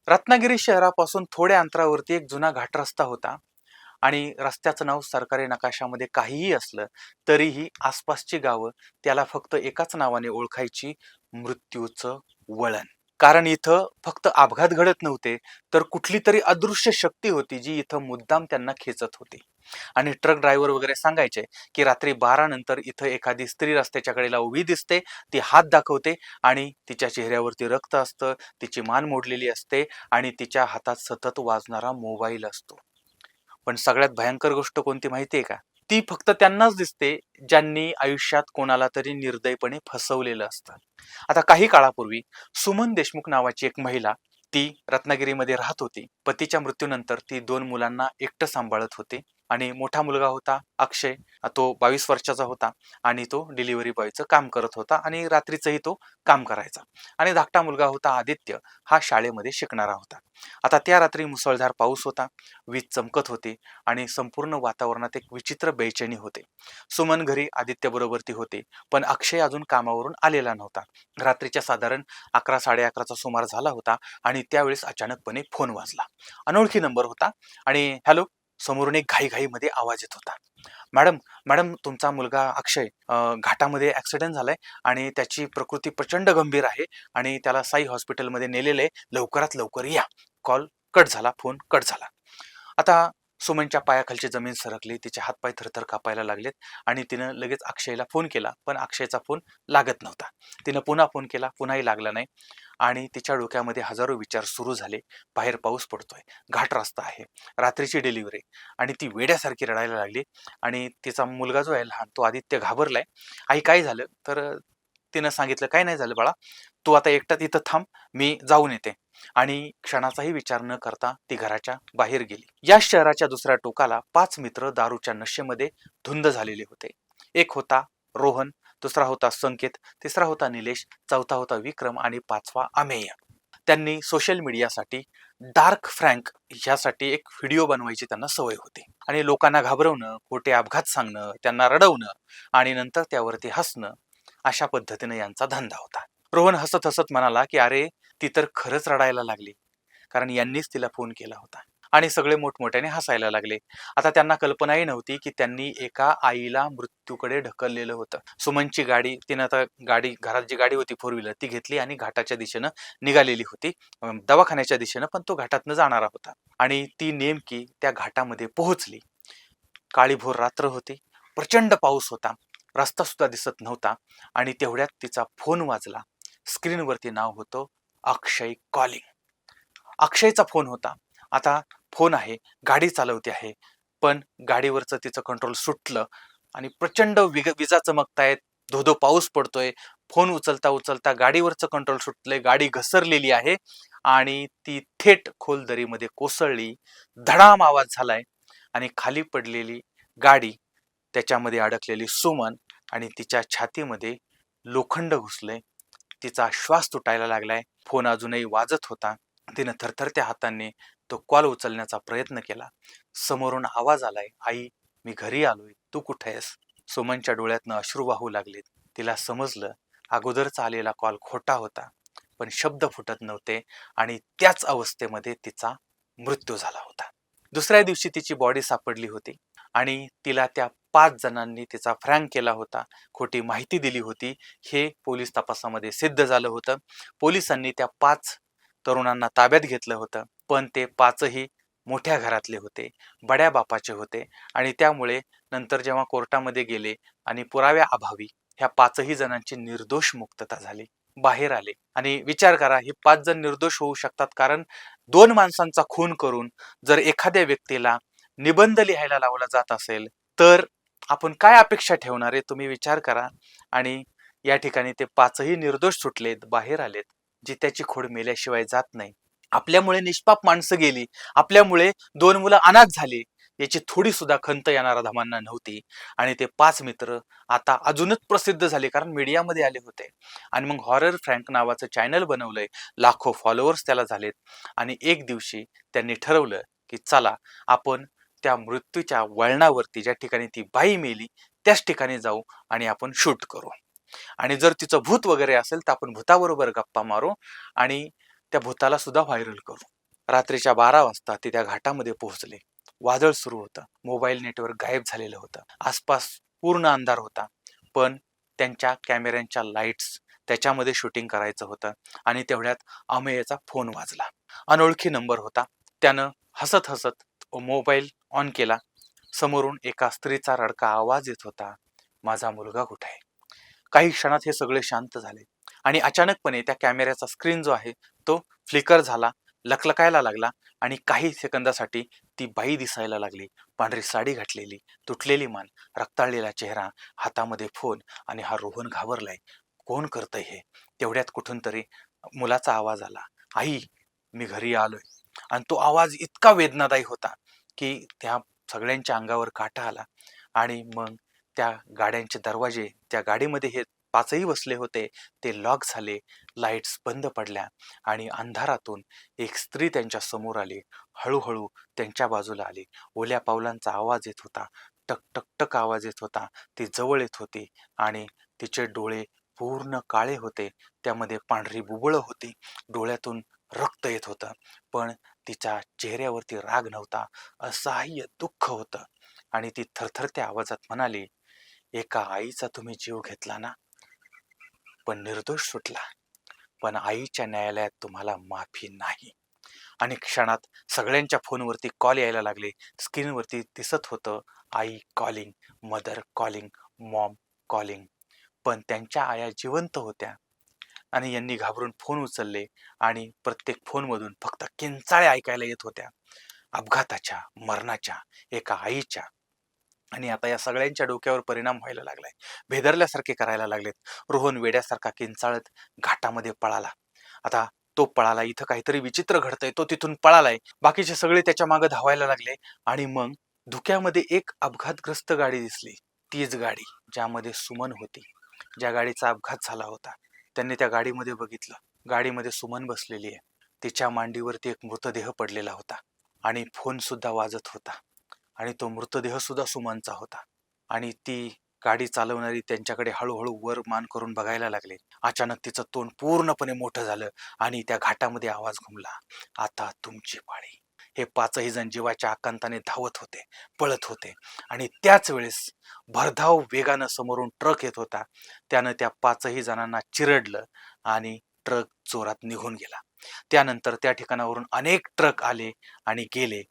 रत्नागिरी शहरापासून थोड्या अंतरावरती एक जुना घाट रस्ता होता आणि रस्त्याचं नाव सरकारी नकाशामध्ये काहीही असलं तरीही आसपासची गावं त्याला फक्त एकाच नावाने ओळखायची, मृत्यूचं वळण. कारण इथं फक्त अपघात घडत नव्हते, तर कुठली तरी अदृश्य शक्ती होती जी इथं मुद्दाम त्यांना खेचत होती. आणि ट्रक ड्रायव्हर वगैरे सांगायचे की रात्री 12 नंतर इथं एखादी स्त्री रस्त्याच्या कडेला उभी दिसते, ती हात दाखवते आणि तिच्या चेहऱ्यावरती रक्त असतं, तिची मान मोडलेली असते आणि तिच्या हातात सतत वाजणारा मोबाईल असतो. पण सगळ्यात भयंकर गोष्ट कोणती माहितीये का? ती फक्त त्यांनाच दिसते ज्यांनी आयुष्यात कोणाला तरी निर्दयपणे फसवलेलं असतं. आता काही काळापूर्वी सुमन देशमुख नावाची एक महिला, ती रत्नागिरीमध्ये राहत होती. पतीच्या मृत्यूनंतर ती 2 मुलांना एकटं सांभाळत होती आणि मोठा मुलगा होता अक्षय, तो 22 वर्षाचा होता आणि तो डिलिव्हरी बॉयचं काम करत होता आणि रात्रीचंही तो काम करायचा. आणि धाकटा मुलगा होता आदित्य, हा शाळेमध्ये शिकणारा होता. आता त्या रात्री मुसळधार पाऊस होता, वीज चमकत होती आणि संपूर्ण वातावरणात एक विचित्र बेचैनी होते. सुमन घरी आदित्यबरोबर ती होती, पण अक्षय अजून कामावरून आलेला नव्हता. रात्रीच्या साधारण 11-11:30चा सुमार झाला होता आणि त्यावेळेस अचानकपणे फोन वाजला. अनोळखी नंबर होता आणि हॅलो, समोरून एक घाईघाईमध्ये आवाज येत होता. मॅडम, मॅडम तुमचा मुलगा अक्षय घाटामध्ये ॲक्सिडेंट झालाय आणि त्याची प्रकृती प्रचंड गंभीर आहे आणि त्याला साई हॉस्पिटलमध्ये नेलेलं आहे. लवकरात लवकर या. कॉल कट झाला, फोन कट झाला. आता सुमनच्या पायाखालची जमीन सरकली, तिचे हातपाय थरथर कापायला लागलेत आणि तिनं लगेच अक्षयला फोन केला, पण अक्षयचा फोन लागत नव्हता. तिनं पुन्हा फोन केला, पुन्हाही लागला नाही आणि तिच्या डोक्यामध्ये हजारो विचार सुरू झाले. बाहेर पाऊस पडतोय, घाट रस्ता आहे, रात्रीची डिलिव्हरी आणि ती वेड्यासारखी रडायला लागली आणि तिचा मुलगा जो आहे लहान, तो आदित्य घाबरलाय. आई काय झालं? तर तिनं सांगितलं, "काही नाही झालं बाळा, तू आता एकटा तिथं थांब, मी जाऊन येते." आणि क्षणाचाही विचार न करता ती घराच्या बाहेर गेली. या शहराच्या दुसऱ्या टोकाला 5 मित्र दारूच्या नशेमध्ये धुंद झालेले होते. एक होता रोहन, दुसरा होता संकेत, तिसरा होता निलेश, चौथा होता विक्रम आणि 5वा अमेय. त्यांनी सोशल मीडियासाठी डार्क फ्रँक ह्यासाठी एक व्हिडिओ बनवायची त्यांना सवय होती आणि लोकांना घाबरवणं, खोटे अपघात सांगणं, त्यांना रडवणं आणि नंतर त्यावरती हसणं, अशा पद्धतीने यांचा धंदा होता. रोहन हसत हसत म्हणाला की अरे, ती तर खरंच रडायला लागली, कारण यांनीच तिला फोन केला होता. आणि सगळे मोठमोठ्याने हसायला लागले. आता त्यांना कल्पनाही नव्हती की त्यांनी एका आईला मृत्यूकडे ढकललेलं होतं. सुमनची गाडी, तिनं आता गाडी, घरात जी गाडी होती फोर व्हीलर ती घेतली आणि घाटाच्या दिशेनं निघालेली होती, दवाखान्याच्या दिशेनं, पण तो घाटातनं जाणारा होता. आणि ती नेमकी त्या घाटामध्ये पोहोचली. काळीभोर रात्र होती, प्रचंड पाऊस होता, रस्ता सुद्धा दिसत नव्हता आणि तेवढ्यात तिचा फोन वाजला. स्क्रीनवरती नाव होतं अक्षय कॉलिंग. अक्षयचा फोन होता. आता फोन आहे, गाडी चालवते आहे, पण गाडीवरचं तिचं कंट्रोल सुटलं आणि प्रचंड विजा चमकतायत, धो-धो पाऊस पडतोय. फोन उचलता उचलता गाडीवरचं कंट्रोल सुटलंय, गाडी घसरलेली आहे आणि ती थेट खोल दरीमध्ये कोसळली. धडाम आवाज झालाय आणि खाली पडलेली गाडी, त्याच्यामध्ये अडकलेली सुमन आणि तिच्या छातीमध्ये लोखंड घुसलंय. तिचा श्वास तुटायला लागलाय. फोन अजूनही वाजत होता. तिनं थरथरत्या हातांनी तो कॉल उचलण्याचा प्रयत्न केला. समोरून आवाज आलाय, आई, मी घरी आलोय, तू कुठे आहेस? सुमनच्या डोळ्यातनं अश्रू वाहू लागलेत. तिला समजलं अगोदरचा आलेला कॉल खोटा होता, पण शब्द फुटत नव्हते आणि त्याच अवस्थेमध्ये तिचा मृत्यू झाला होता. दुसऱ्या दिवशी तिची बॉडी सापडली होती आणि तिला त्या 5 जणांनी तिचा फ्रँक केला होता, खोटी माहिती दिली होती, हे पोलीस तपासामध्ये सिद्ध झालं होतं. पोलिसांनी त्या 5 तरुणांना ताब्यात घेतलं होतं, पण ते 5ही मोठ्या घरातले होते, बड्या बापाचे होते आणि त्यामुळे नंतर जेव्हा कोर्टामध्ये गेले आणि पुराव्याअभावी ह्या 5ही जणांची निर्दोष मुक्तता झाली, बाहेर आले. आणि विचार करा, हे 5 जण निर्दोष होऊ शकतात कारण 2 माणसांचा खून करून जर एखाद्या व्यक्तीला निबंध लिहायला लावला जात असेल, तर आपण काय अपेक्षा ठेवणार आहे? तुम्ही विचार करा. आणि या ठिकाणी ते 5ही निर्दोष सुटलेत, बाहेर आलेत. जित्याची खोड मेल्याशिवाय जात नाही. आपल्यामुळे निष्पाप माणसं गेली, आपल्यामुळे 2 मुलं अनाथ झाली, याची थोडी सुद्धा खंत या नराधमांना नव्हती. आणि ते 5 मित्र आता अजूनच प्रसिद्ध झाले कारण मीडियामध्ये आले होते. आणि मग हॉरर फ्रँक नावाचं चॅनल बनवलंय, लाखो फॉलोअर्स त्याला झालेत. आणि एक दिवशी त्यांनी ठरवलं की चला, आपण त्या मृत्यूच्या वळणावरती, ज्या ठिकाणी ती बाई मेली, त्याच ठिकाणी जाऊ आणि आपण शूट करू. आणि जर तिचं भूत वगैरे असेल तर आपण भूताबरोबर गप्पा मारू आणि त्या भूताला सुद्धा व्हायरल करू. रात्रीच्या 12 वाजता ते त्या घाटामध्ये पोहोचले. वादळ सुरू होतं. मोबाईल नेटवर्क गायब झालेलं होतं. आसपास पूर्ण अंधार होता. पण त्यांच्या कॅमेऱ्यांच्या लाईट्स त्याच्यामध्ये शूटिंग करायचं होतं आणि तेवढ्यात अमेयचा फोन वाजला. अनोळखी नंबर होता. त्यानं हसत हसत मोबाईल ऑन केला. समोरून एका स्त्रीचा रडका आवाज येत होता, माझा मुलगा कुठे आहे? काही क्षणात हे सगळे शांत झाले आणि अचानकपणे त्या कॅमेऱ्याचा स्क्रीन जो आहे तो फ्लिकर झाला, लकलकायला लागला आणि काही सेकंदासाठी ती बाई दिसायला लागली. पांढरी साडी घातलेली, तुटलेली मान, रक्ताळलेला चेहरा, हातामध्ये फोन. आणि हा रोहन घाबरलाय. कोण करतंय हे? तेवढ्यात कुठून तरी मुलाचा आवाज आला, आई, मी घरी आलोय. आणि तो आवाज इतका वेदनादायी होता की त्या सगळ्यांच्या अंगावर काटा आला. आणि मग त्या गाड्यांचे दरवाजे, त्या गाडीमध्ये हे पाचही बसले होते, ते लॉक झाले. लाईट्स बंद पडल्या आणि अंधारातून एक स्त्री त्यांच्या समोर आली. हळूहळू त्यांच्या बाजूला आली. ओल्या पावलांचा आवाज येत होता. टक टक टक आवाज येत होता. ती जवळ येत होती आणि तिचे डोळे पूर्ण काळे होते. त्यामध्ये पांढरी बुबुळं होती. डोळ्यातून रक्त येत होतं. पण तिच्या चेहऱ्यावरती राग नव्हता, असहाय्य दुःख होतं. आणि ती थरथरत्या आवाजात म्हणाली, एका आईचा तुम्ही जीव घेतला ना, पण निर्दोष सुटला. पण आईच्या न्यायालयात तुम्हाला माफी नाही. आणि क्षणात सगळ्यांच्या फोनवरती कॉल यायला लागले. स्क्रीनवरती दिसत होतं, आई calling, mother calling, mom calling. पण त्यांच्या आया जिवंत होत्या. आणि यांनी घाबरून फोन उचलले आणि प्रत्येक फोनमधून फक्त किंचाळ्या ऐकायला येत होत्या. अपघाताच्या, मरणाच्या, एका आईच्या. आणि आता या सगळ्यांच्या डोक्यावर परिणाम व्हायला लागलाय. भेदरल्यासारखे करायला लागलेत. रोहन वेड्यासारखा किंचाळत घाटामध्ये पळाला. आता तो पळाला, इथं काहीतरी विचित्र घडतंय. तो तिथून पळालाय. बाकीचे सगळे त्याच्या मागे धावायला लागले. आणि मग धुक्यामध्ये एक अपघातग्रस्त गाडी दिसली. तीच गाडी ज्यामध्ये सुमन होती, ज्या गाडीचा अपघात झाला होता. त्यांनी त्या गाडीमध्ये बघितलं. गाडीमध्ये सुमन बसलेली आहे. तिच्या मांडीवरती एक मृतदेह पडलेला होता आणि फोन सुद्धा वाजत होता. आणि तो मृतदेह सुद्धा सुमनचा होता. आणि ती गाडी चालवणारी त्यांच्याकडे हळूहळू वर मान करून बघायला लागले. अचानक तिचं तोंड पूर्णपणे मोठं झालं आणि त्या घाटामध्ये आवाज घुमला, आता तुमची पाळी. हे पाचही जण जीवाच्या आकांताने धावत होते, पळत होते. आणि त्याच वेळेस भरधाव वेगानं समोरून ट्रक येत होता. त्यानं त्या पाचही जणांना चिरडलं आणि ट्रक जोरात निघून गेला. त्यानंतर त्या ठिकाणावरून अनेक ट्रक आले आणि गेले.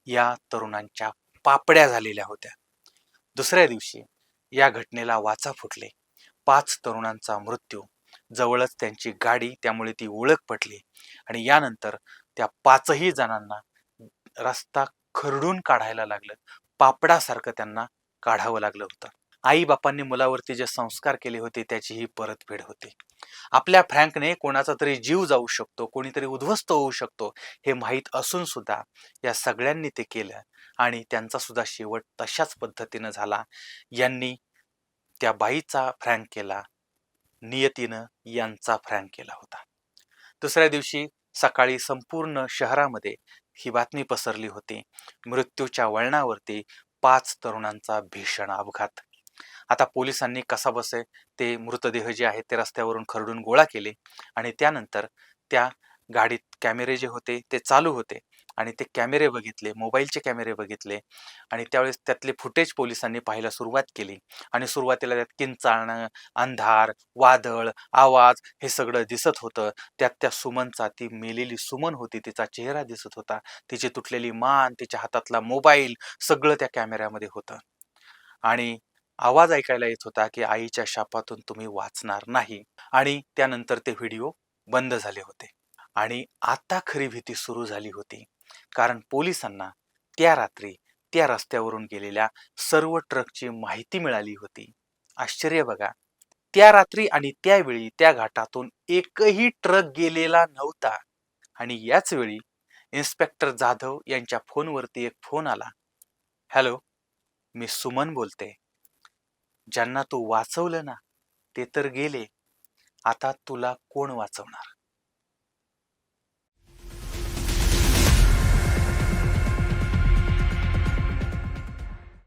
या तरुणांच्या पापड्या झालेल्या होत्या. दुसऱ्या दिवशी या घटनेला वाचा फुटले. 5 तरुणांचा मृत्यू, जवळच त्यांची गाडी, त्यामुळे ती ओळख पटली. आणि यानंतर त्या पाचही जणांना रस्ता खरडून काढायला लागलं. पापडासारखं त्यांना काढावं लागलं होतं. आई बापांनी मुलावरती जे संस्कार केले होते त्याची ही परतफेड होती. आपल्या फ्रँकने कोणाचा तरी जीव जाऊ शकतो, कोणीतरी उद्ध्वस्त होऊ शकतो, हे माहीत असून सुद्धा या सगळ्यांनी ते केलं. आणि त्यांचा सुद्धा शेवट तशाच पद्धतीनं झाला. यांनी त्या बाईचा फ्रँक केला, नियतीनं यांचा फ्रँक केला होता. दुसऱ्या दिवशी सकाळी संपूर्ण शहरामध्ये ही बातमी पसरली होती. मृत्यूच्या वळणावरती 5 तरुणांचा भीषण अपघात. आता पोलिसांनी कसाबसे ते मृतदेह जे आहेत ते रस्त्यावरून खरडून गोळा केले. आणि त्यानंतर त्या गाडीत कॅमेरे जे होते ते चालू होते. आणि ते कॅमेरे बघितले, मोबाईलचे कॅमेरे बघितले. आणि त्यावेळेस त्यातले फुटेज पोलिसांनी पाहायला सुरुवात केली. आणि सुरुवातीला त्यात किंचाळणं, अंधार, वादळ, आवाज हे सगळं दिसत होतं. त्यात त्या सुमनचा, ती मेलेली सुमन होती, तिचा चेहरा दिसत होता, तिची तुटलेली मान, तिच्या हातातला मोबाईल, सगळं त्या कॅमेऱ्यामध्ये होतं. आणि आवाज ऐकायला येत होता की आईच्या शापातून तुम्ही वाचणार नाही. आणि त्यानंतर ते व्हिडिओ बंद झाले होते. आणि आता खरी भीती सुरू झाली होती. कारण पोलिसांना त्या रात्री त्या रस्त्यावरून गेलेल्या सर्व ट्रकची माहिती मिळाली होती. आश्चर्य बघा, त्या रात्री आणि त्यावेळी त्या घाटातून एकही ट्रक गेलेला नव्हता. आणि याच वेळी इन्स्पेक्टर जाधव यांच्या फोनवरती एक फोन आला. हॅलो, मी सुमन बोलते. ज्यांना तू वाचवलं ना, ते तर गेले. आता तुला कोण वाचवणार?